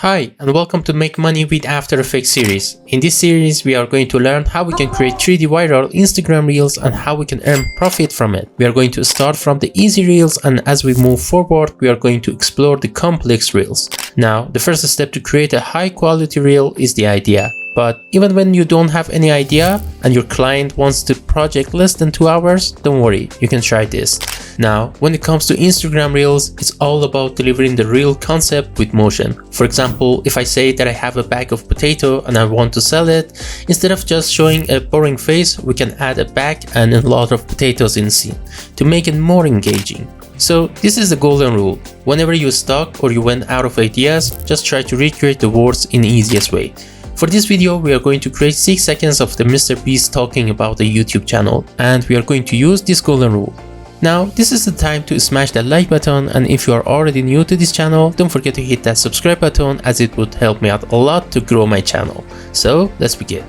Hi, and welcome to Make Money with After Effects series. In this series, we are going to learn how we can create 3D viral Instagram Reels and how we can earn profit from it. We are going to start from the easy Reels, and as we move forward, we are going to explore the complex Reels. Now, the first step to create a high quality Reel is the idea. But even when you don't have any idea and your client wants to project less than 2 hours, don't worry, you can try this. Now, when it comes to Instagram Reels, it's all about delivering the real concept with motion. For example, if I say that I have a bag of potato and I want to sell it, instead of just showing a boring face, we can add a bag and a lot of potatoes in the scene to make it more engaging. So this is the golden rule. Whenever you're stuck or you went out of ideas, just try to recreate the words in the easiest way. For this video, we are going to create 6 seconds of the Mr. Beast talking about the YouTube channel, and we are going to use this golden rule. Now, this is the time to smash that like button, and if you are already new to this channel, don't forget to hit that subscribe button as it would help me out a lot to grow my channel. So let's begin.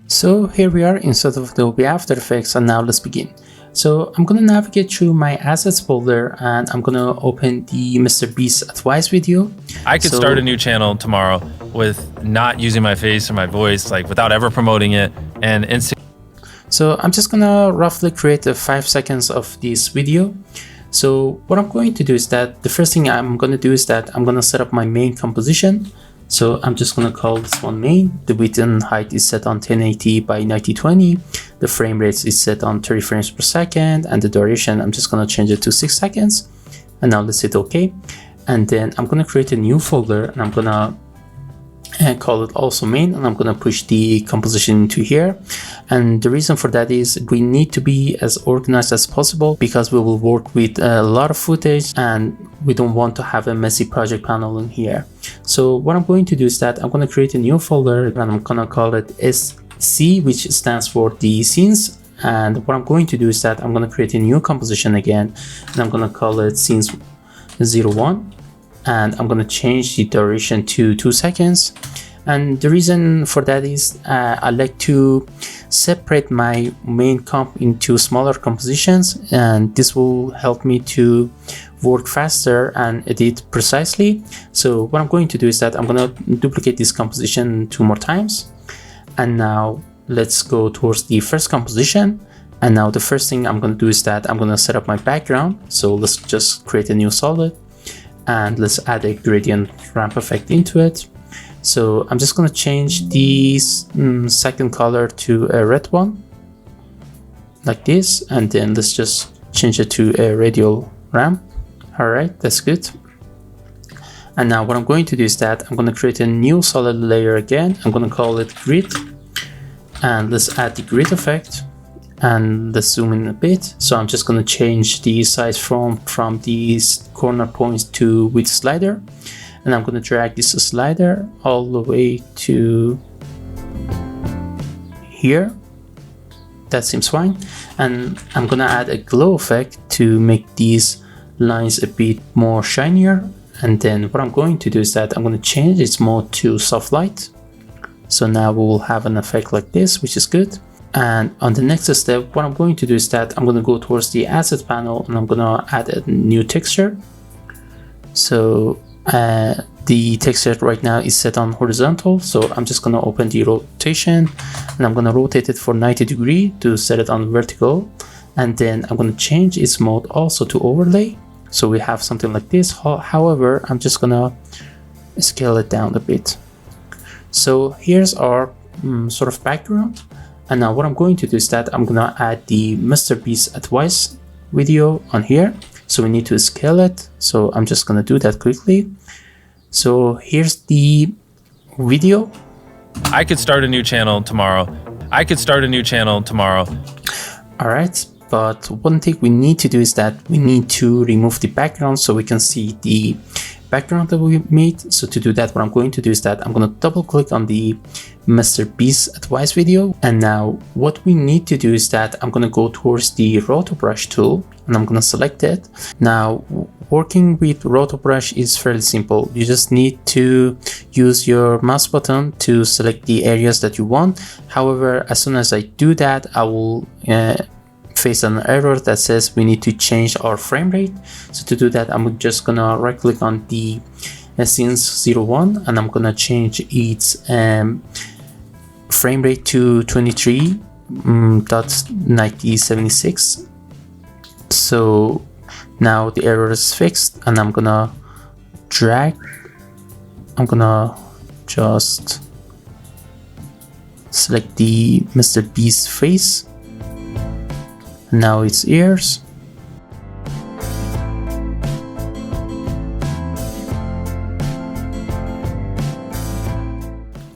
So here we are inside of Adobe After Effects, and now let's begin. So I'm gonna navigate through my assets folder and I'm gonna open the Mr. Beast advice video. I could start a new channel tomorrow with not using my face or my voice, like without ever promoting it, and So I'm just gonna roughly create 5 seconds of this video. So what I'm going to do is that the first thing I'm gonna do is that I'm gonna set up my main composition. So I'm just gonna call this one main. The width and height is set on 1080 by 1920. The frame rate is set on 30 frames per second, and the duration I'm just gonna change it to 6 seconds. And now let's hit OK. And then I'm gonna create a new folder and I'm gonna call it also main, and I'm gonna push the composition into here. And the reason for that is we need to be as organized as possible because we will work with a lot of footage and we don't want to have a messy project panel in here. So what I'm going to do is that I'm gonna create a new folder and I'm gonna call it SC, which stands for the scenes. And what I'm going to do is that I'm gonna create a new composition again, and I'm gonna call it scenes 01. And I'm gonna change the duration to 2 seconds. And the reason for that is I like to separate my main comp into smaller compositions, and this will help me to work faster and edit precisely. So what I'm going to do is that I'm gonna duplicate this composition 2 more times. And now let's go towards the first composition. And now the first thing I'm gonna do is that I'm gonna set up my background. So let's just create a new solid. And let's add a gradient ramp effect into it. So I'm just going to change the second color to a red one, like this, and then let's just change it to a radial ramp. All right, that's good. And now what I'm going to do is that I'm going to create a new solid layer again. I'm going to call it grid, and let's add the grid effect. And let's zoom in a bit. So I'm just going to change the size from these corner points to width slider, and I'm going to drag this slider all the way to here. That seems fine. And I'm going to add a glow effect to make these lines a bit more shinier. And then what I'm going to do is that I'm going to change its mode to soft light. So now we will have an effect like this, which is good. And on the next step, what I'm going to do is that I'm going to go towards the asset panel and I'm going to add a new texture. So the texture right now is set on horizontal. So I'm just going to open the rotation and I'm going to rotate it for 90 degrees to set it on vertical. And then I'm going to change its mode also to overlay. So we have something like this. However, I'm just going to scale it down a bit. So here's our sort of background. And now what I'm going to do is that I'm gonna add the Mr. Beast advice video on here. So we need to scale it. So I'm just gonna do that quickly. So here's the video. I could start a new channel tomorrow. All right, but one thing we need to do is that we need to remove the background so we can see the background that we made. So to do that, what I'm going to do is that I'm going to double click on the Mr. Beast advice video. And now what we need to do is that I'm going to go towards the Rotobrush tool and I'm going to select it. Now working with Rotobrush is fairly simple. You just need to use your mouse button to select the areas that you want. However, as soon as I do that, I will face an error that says we need to change our frame rate. So to do that, I'm just gonna right click on the scenes 01, and I'm gonna change its frame rate to 23.9076. So now the error is fixed, and I'm gonna just select the Mr. Beast face. Now its ears.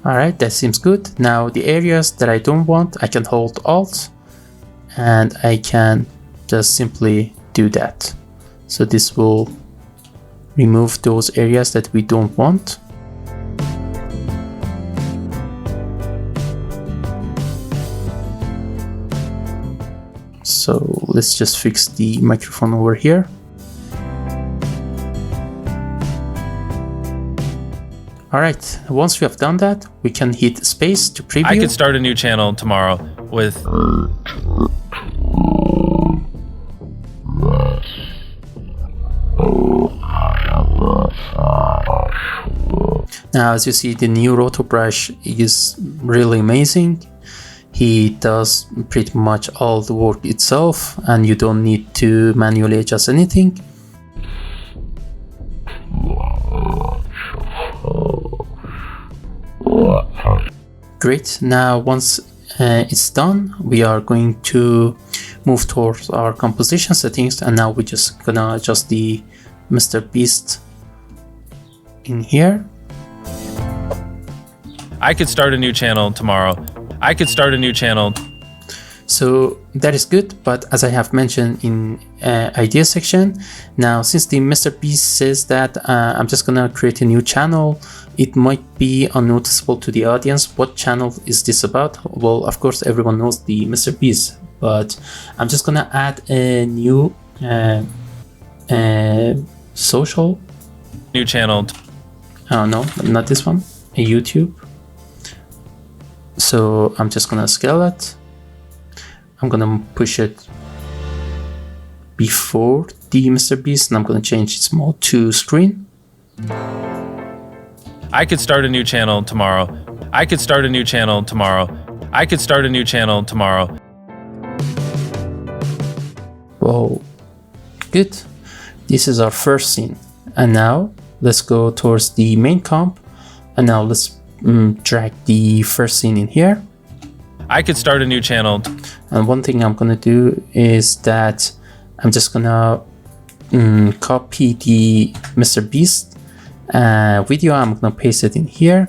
Alright, that seems good. Now the areas that I don't want, I can hold Alt and I can just simply do that. So this will remove those areas that we don't want. So let's just fix the microphone over here. Alright, once we have done that, we can hit space to preview. I could start a new channel tomorrow with... Now, as you see, the new Rotobrush is really amazing. He does pretty much all the work itself, and you don't need to manually adjust anything. Great. Now once it's done, we are going to move towards our composition settings, and now we're just gonna adjust the Mr. Beast in here. I could start a new channel tomorrow. I could start a new channel. So that is good, but as I have mentioned in idea section, now since the Mr. Beast says that I'm just gonna create a new channel, it might be unnoticeable to the audience. What channel is this about? Well, of course everyone knows the Mr. Beast, but I'm just gonna add a new social New channel. Oh no, not this one, a YouTube. So I'm just gonna scale it. I'm gonna push it before the Mr. Beast, and I'm gonna change its mode to screen. I could start a new channel tomorrow. I could start a new channel tomorrow. I could start a new channel tomorrow. Whoa, good. This is our first scene. And now let's go towards the main comp. And now let's drag the first scene in here. I could start a new channel. And one thing I'm gonna do is that I'm just gonna copy the Mr. Beast video. I'm gonna paste it in here,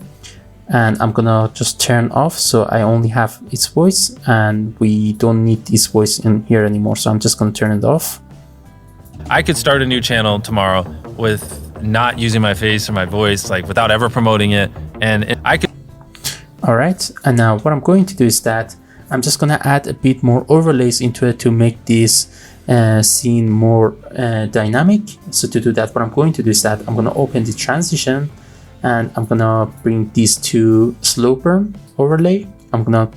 and I'm gonna just turn off so I only have its voice, and we don't need its voice in here anymore. So I'm just gonna turn it off. I could start a new channel tomorrow with not using my face or my voice, like without ever promoting it, and I could. Alright, and now what I'm going to do is that I'm just gonna add a bit more overlays into it to make this scene more dynamic. So to do that, what I'm going to do is that I'm gonna open the transition, and I'm gonna bring these to slow burn overlay. I'm gonna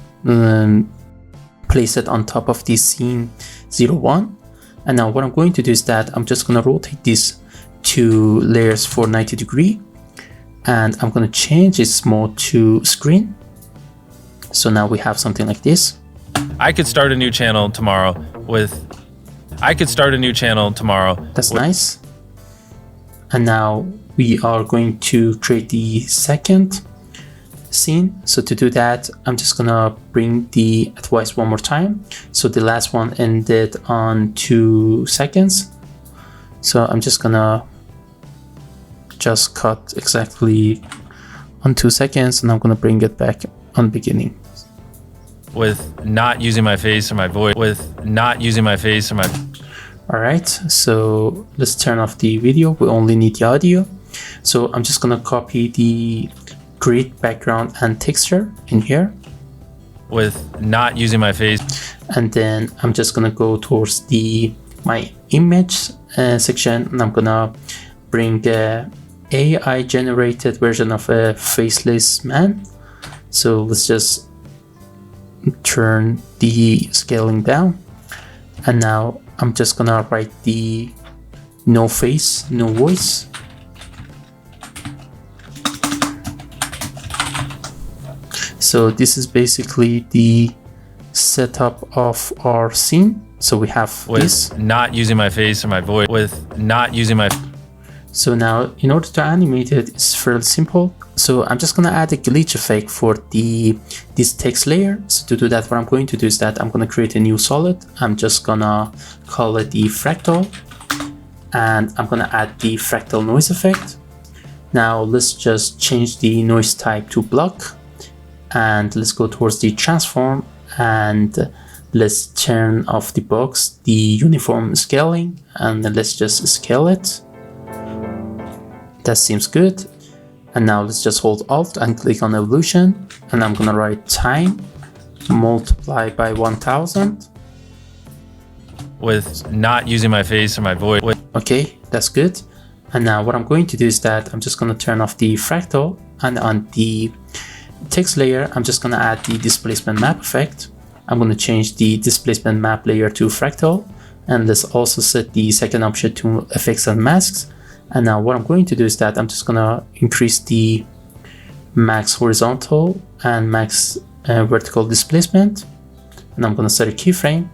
place it on top of the scene 01. And now what I'm going to do is that I'm just gonna rotate these two layers for 90 degrees. And I'm going to change its mode to screen. So now we have something like this. I could start a new channel tomorrow with... I could start a new channel tomorrow. That's nice. And now we are going to create the second scene. So to do that, I'm just going to bring the advice one more time. So the last one ended on 2 seconds. So I'm just going to just cut exactly on 2 seconds, and I'm gonna bring it back on beginning. With not using my face or my voice. With not using my face or my... Alright, so let's turn off the video. We only need the audio. So I'm just gonna copy the grid background and texture in here. With not using my face. And then I'm just gonna go towards my image section, and I'm gonna bring AI generated version of a faceless man. So let's just turn the scaling down, and now I'm just gonna write the no face, no voice. So this is basically the setup of our scene. So we have this. Not using my face or my voice. With not using my... So now in order to animate it, it's fairly simple. So I'm just gonna add a glitch effect for this text layer. So to do that, what I'm going to do is that I'm gonna create a new solid. I'm just gonna call it the fractal, and I'm gonna add the fractal noise effect. Now let's just change the noise type to block, and let's go towards the transform, and let's turn off the box, the uniform scaling, and then let's just scale it. That seems good. And now let's just hold Alt and click on evolution, and I'm gonna write time multiply by 1000. With not using my face or my voice. Okay, that's good. And now what I'm going to do is that I'm just gonna turn off the fractal, and on the text layer, I'm just gonna add the displacement map effect. I'm gonna change the displacement map layer to fractal, and let's also set the second option to effects and masks. And now what I'm going to do is that I'm just gonna increase the max horizontal and max vertical displacement, and I'm gonna set a keyframe,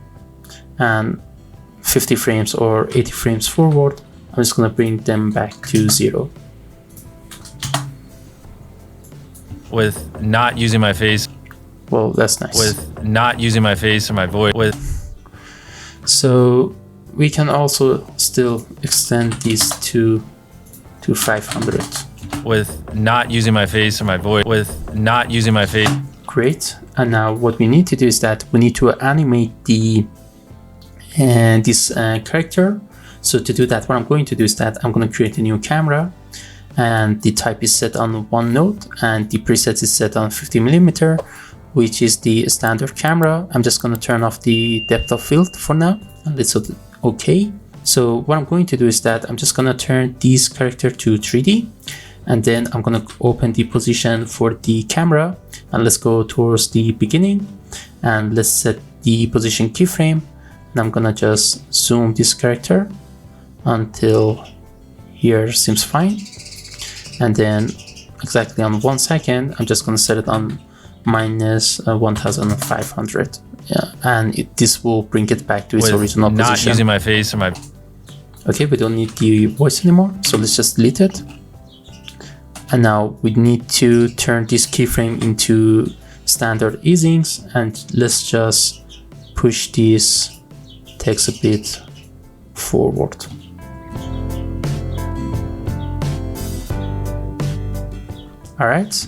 and 50 frames or 80 frames forward, I'm just gonna bring them back to 0. With not using my face. Well, that's nice. With not using my face or my voice. So we can also still extend these to 500. With not using my face or my voice. With not using my face. Great. And now what we need to do is that we need to animate this character. So to do that, what I'm going to do is that I'm going to create a new camera, and the type is set on one node, and the preset is set on 50mm, which is the standard camera. I'm just going to turn off the depth of field for now, and let's hit OK. So what I'm going to do is that I'm just going to turn this character to 3D, and then I'm going to open the position for the camera, and let's go towards the beginning, and let's set the position keyframe, and I'm going to just zoom this character until here seems fine, and then exactly on 1 second I'm just going to set it on minus 1500. Yeah, and this will bring it back to its original position. Not using my face or my... Okay, we don't need the voice anymore, so let's just delete it. And now we need to turn this keyframe into standard easings, and let's just push this text a bit forward. Alright,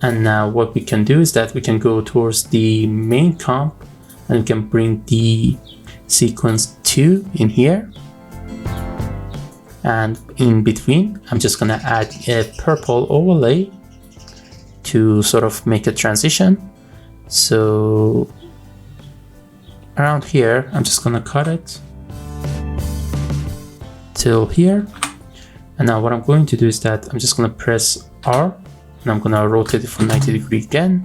and now what we can do is that we can go towards the main comp, and we can bring the sequence 2 in here, and in between I'm just gonna add a purple overlay to sort of make a transition. So around here I'm just gonna cut it till here, and now what I'm going to do is that I'm just gonna press R, and I'm gonna rotate it for 90 degrees again,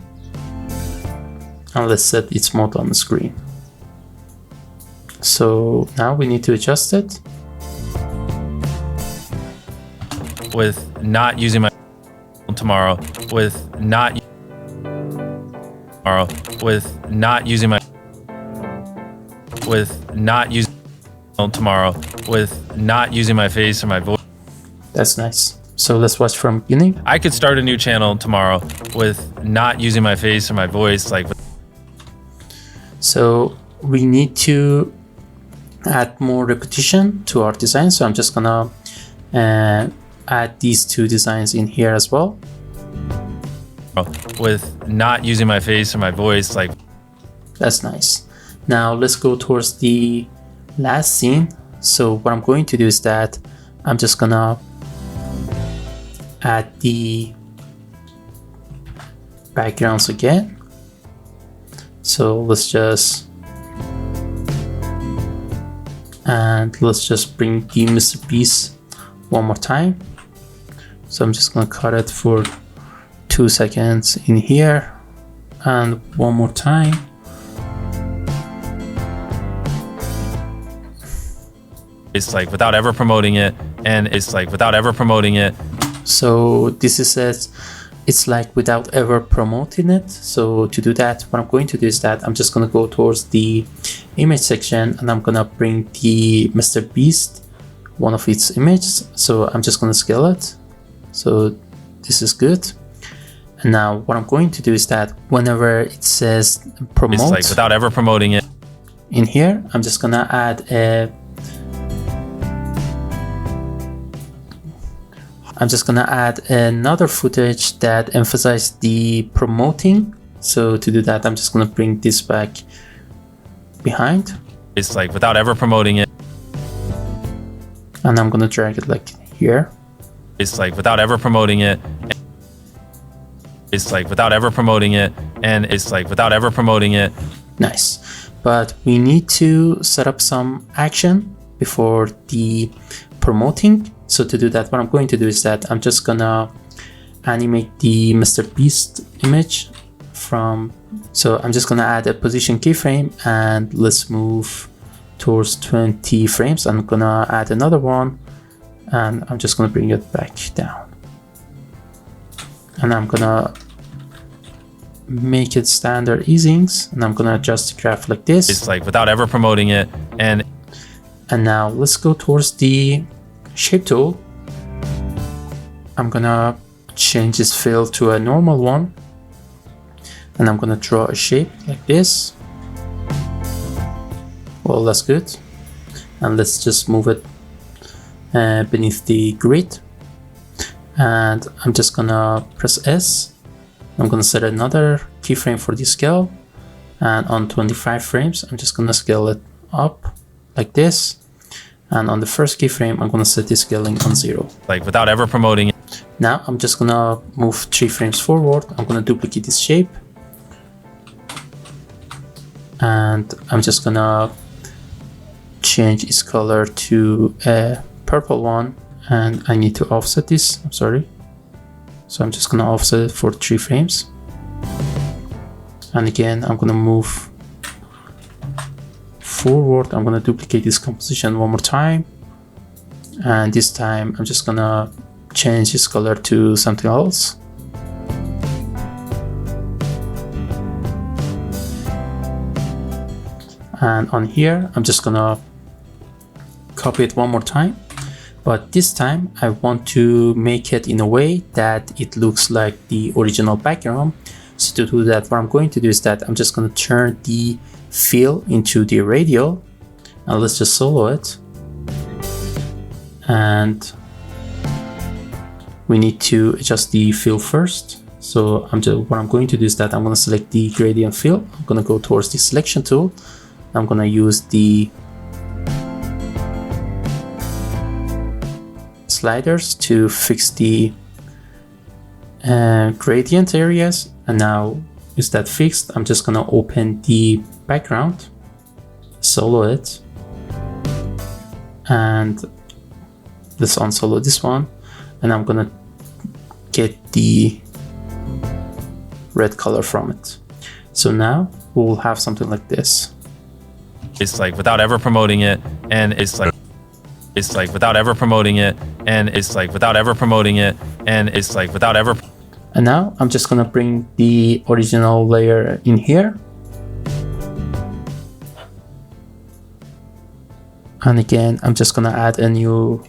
and let's set its mode on the screen. So now we need to adjust it. With not using my tomorrow. With not tomorrow. With not using my... With not using tomorrow. With not using my face or my voice. That's nice. So let's watch from beginning. I could start a new channel tomorrow with not using my face or my voice. So we need to add more repetition to our design. So I'm just gonna add these two designs in here as well. With not using my face or my voice. That's nice. Now let's go towards the last scene. So what I'm going to do is that I'm just gonna add the backgrounds again. So let's just bring the Mr. Beast one more time. So I'm just gonna cut it for 2 seconds in here, and one more time. It's without ever promoting it, and it's without ever promoting it. So this is it it's like without ever promoting it. So to do that, what I'm going to do is that I'm just going to go towards the image section, and I'm going to bring the Mr. Beast, one of its images. So I'm just going to scale it. So this is good. And now what I'm going to do is that whenever it says promote, it's like without ever promoting it, in here, I'm just going to add another footage that emphasizes the promoting. So to do that, I'm just going to bring this back behind. it's like without ever promoting it, And I'm going to drag it like here. it's like without ever promoting it, it's like without ever promoting it, and it's like without ever promoting it. Nice. But we need to set up some action before the promoting. So to do that, what I'm going to do is that I'm just gonna animate the Mr. Beast image from, so I'm just gonna add a position keyframe, and let's move towards 20 frames. I'm gonna add another one, and I'm just gonna bring it back down. And I'm gonna make it standard easings, and I'm gonna adjust the graph like this. It's like without ever promoting it, and now let's go towards the shape tool. I'm gonna change this fill to a normal one, and I'm gonna draw a shape like this. Well, that's good. And let's just move it beneath the grid. And I'm just gonna press S. I'm gonna set another keyframe for the scale, and on 25 frames I'm just gonna scale it up like this. And on the first keyframe, I'm gonna set the scaling on 0. like without ever promoting it. Now I'm just gonna move 3 frames forward. I'm gonna duplicate this shape, and I'm just gonna change its color to a purple one, and I need to offset this. I'm sorry. So I'm just gonna offset it for 3 frames. And again, I'm gonna move forward. I'm gonna duplicate this composition one more time, and this time I'm just gonna change this color to something else. And on here I'm just gonna copy it one more time, but this time I want to make it in a way that it looks like the original background. So to do that, what I'm going to do is that I'm just going to turn the fill into the radial, and let's just solo it. And we need to adjust the fill first. So what I'm going to do is that I'm going to select the gradient fill. I'm going to go towards the selection tool. I'm going to use the sliders to fix the gradient areas. And now is that fixed, I'm just gonna open the background, solo it, and let's unsolo this one, and I'm gonna get the red color from it. So now we'll have something like this. It's like without ever promoting it, and it's like without ever promoting it, and it's like without ever promoting it, and it's like without ever. And now I'm just gonna bring the original layer in here. And again, I'm just gonna add a new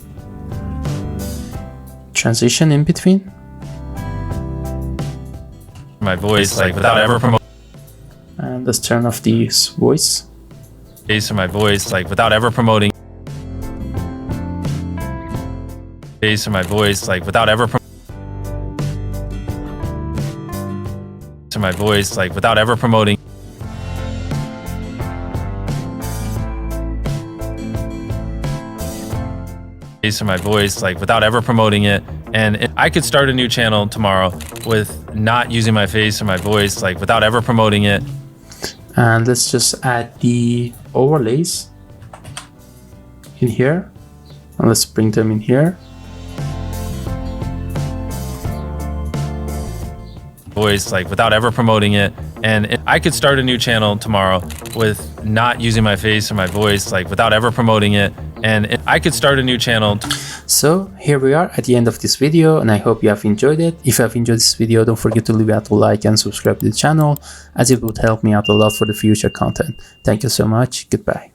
transition in between. My voice, like without ever promoting. And let's turn off the voice. Bass or my voice, like without ever promoting. Bass or my voice, like without ever. To my voice, like without ever promoting. Bass or my voice, like without ever promoting it. And I could start a new channel tomorrow with not using my face or my voice, like without ever promoting it. And let's just add the overlays in here, and let's bring them in here. Voice, like without ever promoting it. And I could start a new channel tomorrow with not using my face or my voice, like without ever promoting it. And I could start a new channel. So here we are at the end of this video, and I hope you have enjoyed it. If you have enjoyed this video, don't forget to leave out a like and subscribe to the channel, as it would help me out a lot for the future content. Thank you so much. Goodbye.